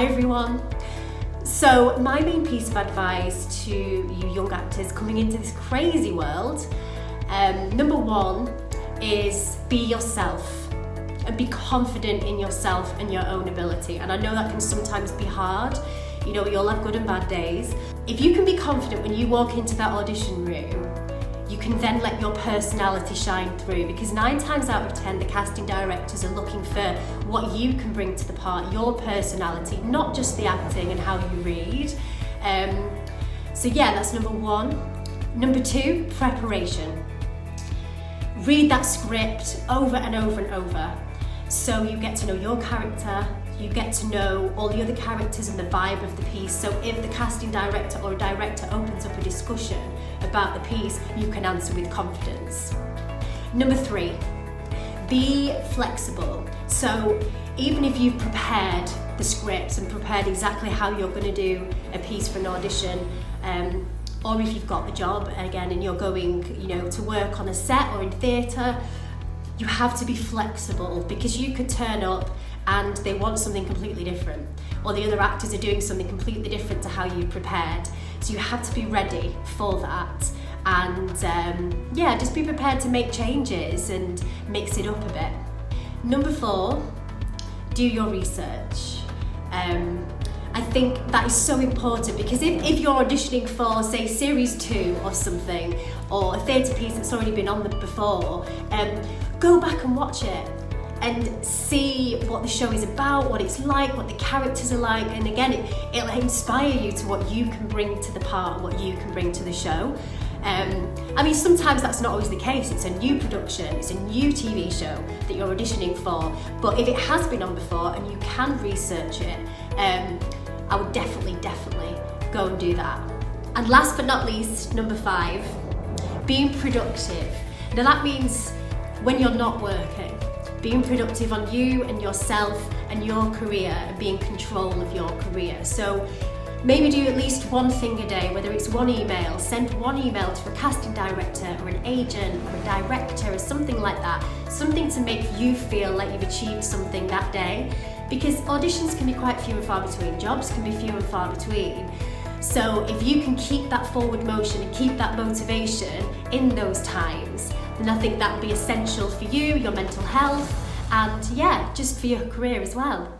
Hi everyone. So my main piece of advice to you young actors coming into this crazy world, number one is be yourself and be confident in yourself and your own ability. And I know that can sometimes be hard. You know, we all have good and bad days. If you can be confident when you walk into that audition room, you can then let your personality shine through, because 9 times out of 10 the casting directors are looking for what you can bring to the part, your personality, not just the acting and how you read. So yeah, that's number one. Number two, preparation. Read that script over and over and over, so you get to know your character, you get to know all the other characters and the vibe of the piece. So if the casting director or director opens up a discussion about the piece, you can answer with confidence. Number three, be flexible. So even if you've prepared the script and prepared exactly how you're going to do a piece for an audition, or if you've got the job again and you're going, to work on a set or in theatre, you have to be flexible, because you could turn up and they want something completely different, or the other actors are doing something completely different to how you prepared. So you have to be ready for that, and just be prepared to make changes and mix it up a bit. Number four, do your research. I think that is so important, because if you're auditioning for, say, series 2 or something, or a theatre piece that's already been on before, go back and watch it and see what the show is about, what it's like, what the characters are like, and again, it'll inspire you to what you can bring to the part, what you can bring to the show. Sometimes that's not always the case. It's a new production, it's a new TV show that you're auditioning for, but if it has been on before and you can research it, I would definitely go and do that. And last but not least, number 5, being productive. Now that means when you're not working, being productive on you and yourself and your career, and be in control of your career. So maybe do at least one thing a day, whether it's one email, send one email to a casting director or an agent or a director or something like that, something to make you feel like you've achieved something that day, because auditions can be quite few and far between, jobs can be few and far between. So if you can keep that forward motion and keep that motivation in those times, then I think that would be essential for you, your mental health, and just for your career as well.